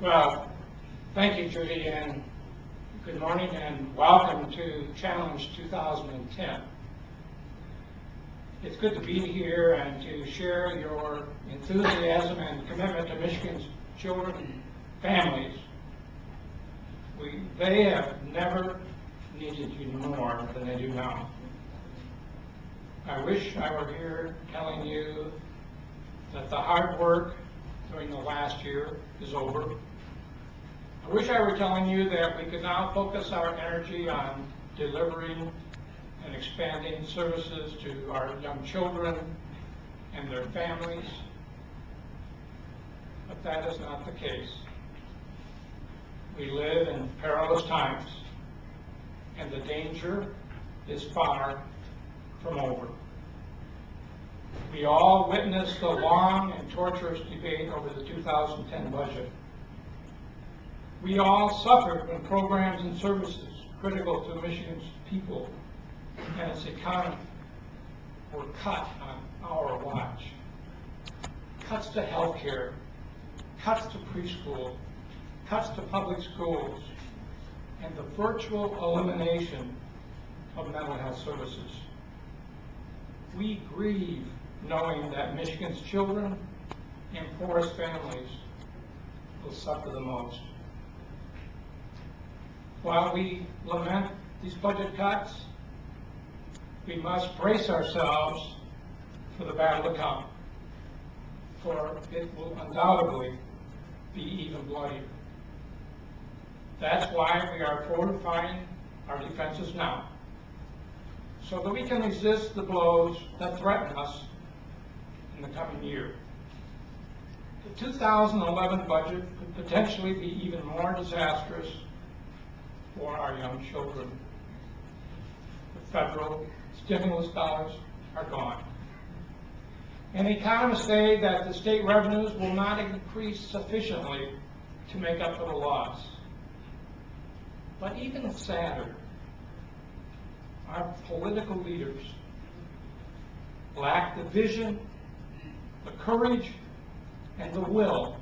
Well, thank you, Judy, and good morning and welcome to Challenge 2010. It's good to be here and to share your enthusiasm and commitment to Michigan's children and families. They have never needed you more than they do now. I wish I were here telling you that the hard work during the last year is over. I wish I were telling you that we could now focus our energy on delivering and expanding services to our young children and their families, but that is not the case. We live in perilous times, and the danger is far from over. We all witnessed the long and torturous debate over the 2010 budget. We all suffered when programs and services critical to Michigan's people and its economy were cut on our watch. Cuts to health care, cuts to preschool, cuts to public schools, and the virtual elimination of mental health services. We grieve knowing that Michigan's children and poorest families will suffer the most. While we lament these budget cuts, we must brace ourselves for the battle to come, for it will undoubtedly be even bloodier. That's why we are fortifying our defenses now, so that we can resist the blows that threaten us in the coming year. The 2011 budget could potentially be even more disastrous for our young children. The federal stimulus dollars are gone. And economists say that the state revenues will not increase sufficiently to make up for the loss. But even sadder, our political leaders lack the vision, the courage, and the will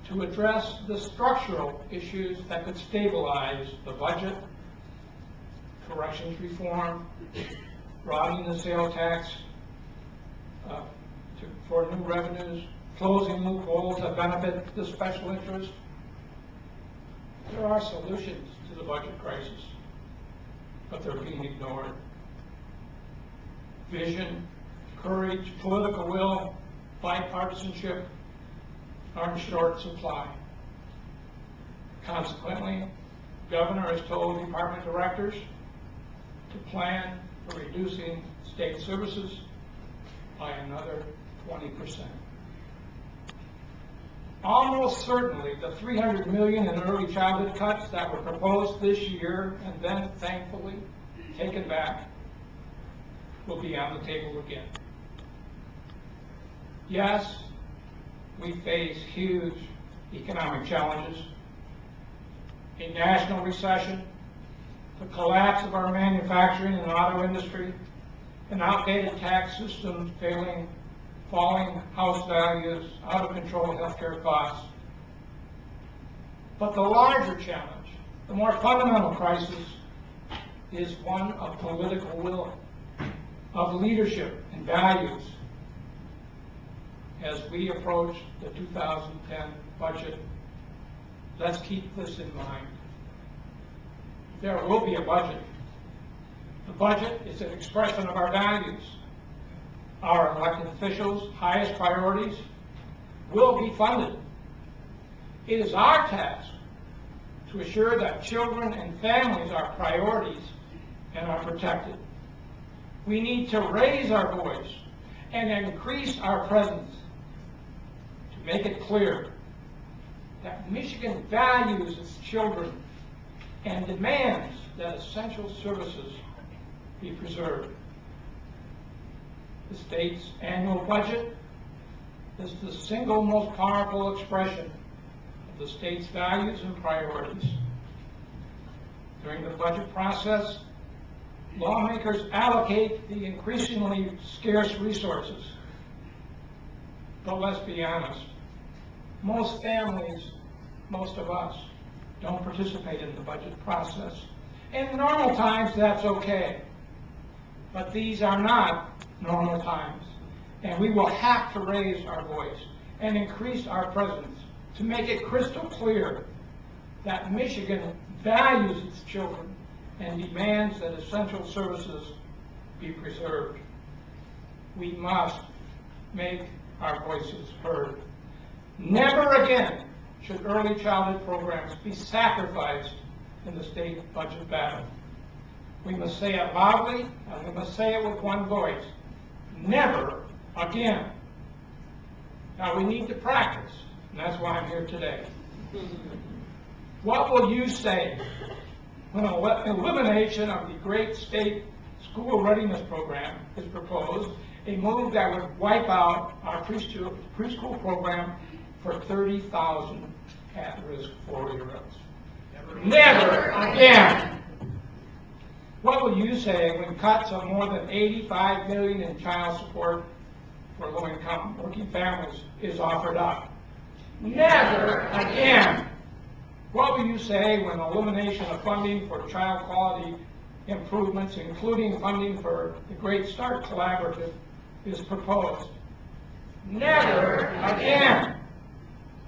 to address the structural issues that could stabilize the budget, corrections reform, broadening the sales tax for new revenues, closing loopholes that benefit the special interest. There are solutions to the budget crisis, but they're being ignored. Vision, courage, political will, bipartisanship are in short supply. Consequently, the governor has told department directors to plan for reducing state services by another 20%. Almost certainly the $300 million in early childhood cuts that were proposed this year and then thankfully taken back will be on the table again. Yes, we face huge economic challenges, a national recession, the collapse of our manufacturing and auto industry, an outdated tax system failing, falling house values, out of control healthcare costs. But the larger challenge, the more fundamental crisis, is one of political will, of leadership and values. As we approach the 2010 budget, let's keep this in mind. There will be a budget. The budget is an expression of our values. Our elected officials' highest priorities will be funded. It is our task to assure that children and families are priorities and are protected. We need to raise our voice and increase our presence to make it clear that Michigan values its children and demands that essential services be preserved. The state's annual budget is the single most powerful expression of the state's values and priorities. During the budget process, lawmakers allocate the increasingly scarce resources. But let's be honest, most families most of us don't participate in the budget process. In normal times, that's okay. But these are not normal times. And we will have to raise our voice and increase our presence to make it crystal clear that Michigan values its children and demands that essential services be preserved. We must make our voices heard. Never again should early childhood programs be sacrificed in the state budget battle. We must say it loudly, and we must say it with one voice. Never again. Now we need to practice, and that's why I'm here today. What will you say when elimination of the great state school readiness program is proposed, a move that would wipe out our preschool program for 30,000 at-risk 4-year-olds? Never again. What will you say when cuts of more than $85 million in child support for low-income working families is offered up? Never again. What will you say when elimination of funding for child quality improvements, including funding for the Great Start Collaborative, is proposed? Never again.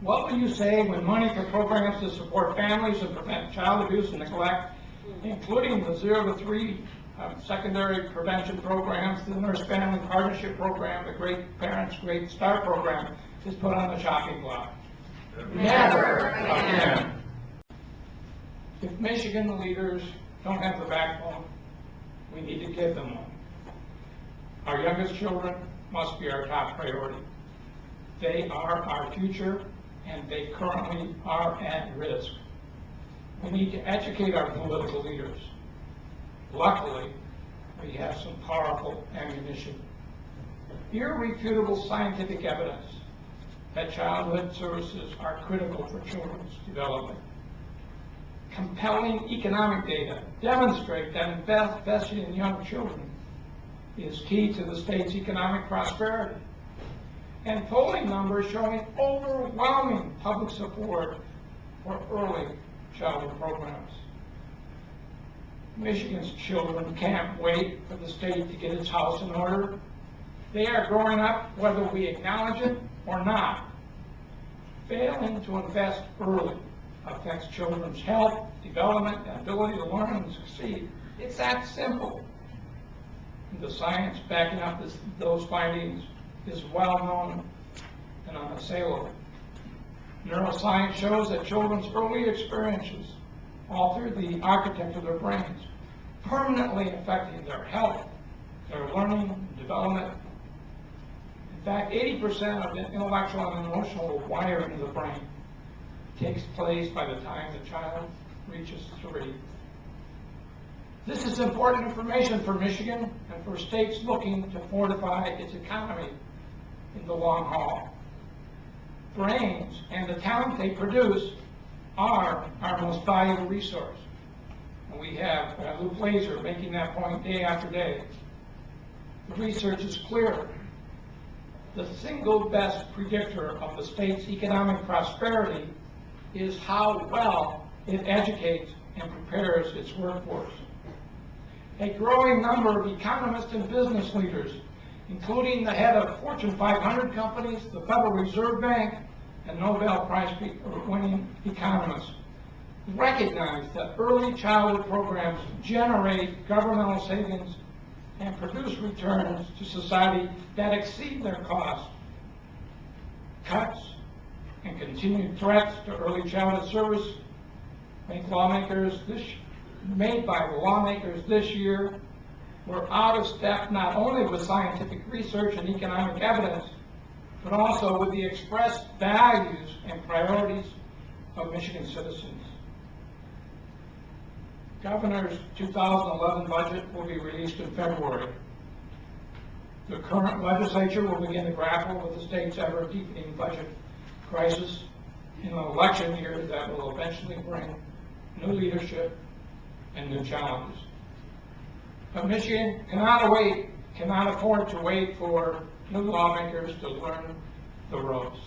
What will you say when money for programs to support families and prevent child abuse and neglect, including the 0 to 3 secondary prevention programs, the Nurse Family Partnership Program, the Great Parents Great Start Program, is put on the chopping block? Never again. If Michigan leaders don't have the backbone, we need to give them one. Our youngest children must be our top priority. They are our future, and they currently are at risk. We need to educate our political leaders. Luckily, we have some powerful ammunition. Irrefutable scientific evidence that childhood services are critical for children's development. Compelling economic data demonstrate that investing in young children is key to the state's economic prosperity. And polling numbers showing overwhelming public support for early childhood programs. Michigan's children can't wait for the state to get its house in order. They are growing up whether we acknowledge it or not. Failing to invest early affects children's health, development, and ability to learn and succeed. It's that simple. The science backing up those findings is well known and unassailable. Neuroscience shows that children's early experiences alter the architecture of their brains, permanently affecting their health, their learning, and development. In fact, 80% of the intellectual and emotional wiring of the brain takes place by the time the child reaches 3. This is important information for Michigan and for states looking to fortify its economy in the long haul. Brains and the talent they produce are our most valuable resource. And we have Luke Laser making that point day after day. The research is clear. The single best predictor of the state's economic prosperity is how well it educates and prepares its workforce. A growing number of economists and business leaders, including the head of Fortune 500 companies, the Federal Reserve Bank, and Nobel Prize-winning economists, recognize that early childhood programs generate governmental savings and produce returns to society that exceed their costs. Cuts and continued threats to early childhood service made by the lawmakers this year were out of step not only with scientific research and economic evidence, but also with the expressed values and priorities of Michigan citizens. Governor's 2011 budget will be released in February. The current legislature will begin to grapple with the state's ever-deepening budget crisis in an election year that will eventually bring new leadership and new challenges. But Michigan cannot afford to wait for new lawmakers to learn the ropes.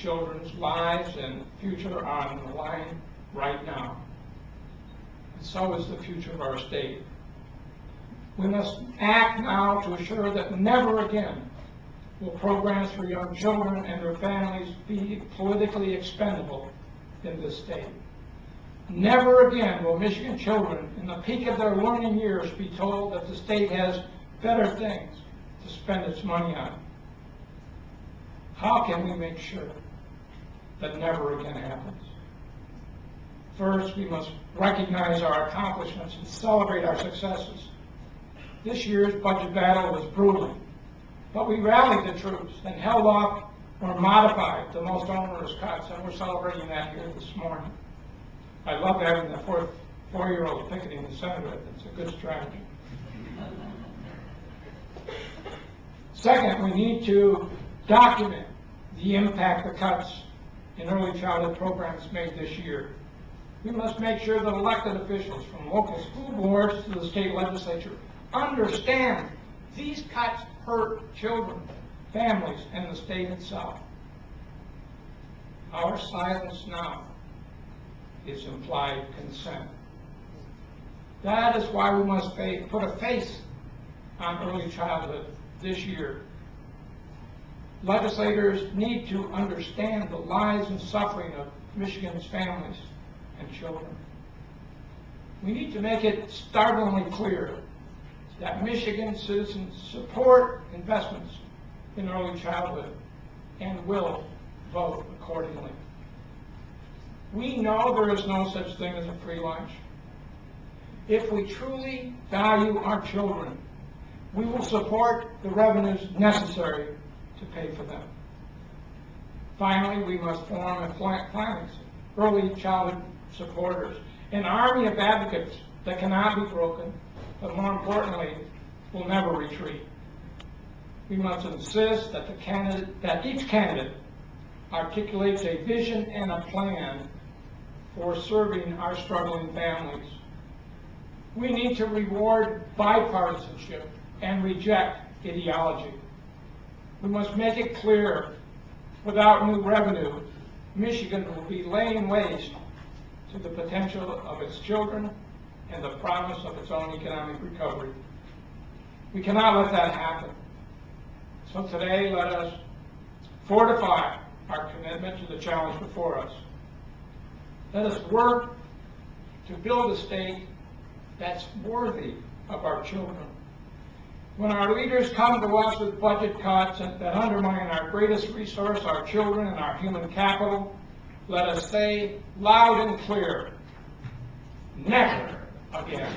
children's lives and future are on the line right now. And so is the future of our state. We must act now to assure that never again will programs for young children and their families be politically expendable in this state. Never again will Michigan children in the peak of their learning years be told that the state has better things to spend its money on. How can we make sure that never again happens? First, we must recognize our accomplishments and celebrate our successes. This year's budget battle was brutal, but we rallied the troops and held off or modified the most onerous cuts, and we're celebrating that here this morning. I love having the four-year-old picketing the Senate with. It's a good strategy. Second, we need to document the impact the cuts in early childhood programs made this year. We must make sure that elected officials from local school boards to the state legislature understand these cuts hurt children, families, and the state itself. Our silence now is implied consent. That is why we must put a face on early childhood this year. Legislators need to understand the lives and suffering of Michigan's families and children. We need to make it startlingly clear that Michigan citizens support investments in early childhood and will vote accordingly. We know there is no such thing as a free lunch. If we truly value our children, we will support the revenues necessary to pay for them. Finally, we must form and finance early childhood supporters, an army of advocates that cannot be broken, but more importantly, will never retreat. We must insist that each candidate articulates a vision and a plan for serving our struggling families. We need to reward bipartisanship and reject ideology. We must make it clear, without new revenue, Michigan will be laying waste to the potential of its children and the promise of its own economic recovery. We cannot let that happen. So today, let us fortify our commitment to the challenge before us. Let us work to build a state that's worthy of our children. When our leaders come to us with budget cuts that undermine our greatest resource, our children and our human capital, let us say loud and clear, never again.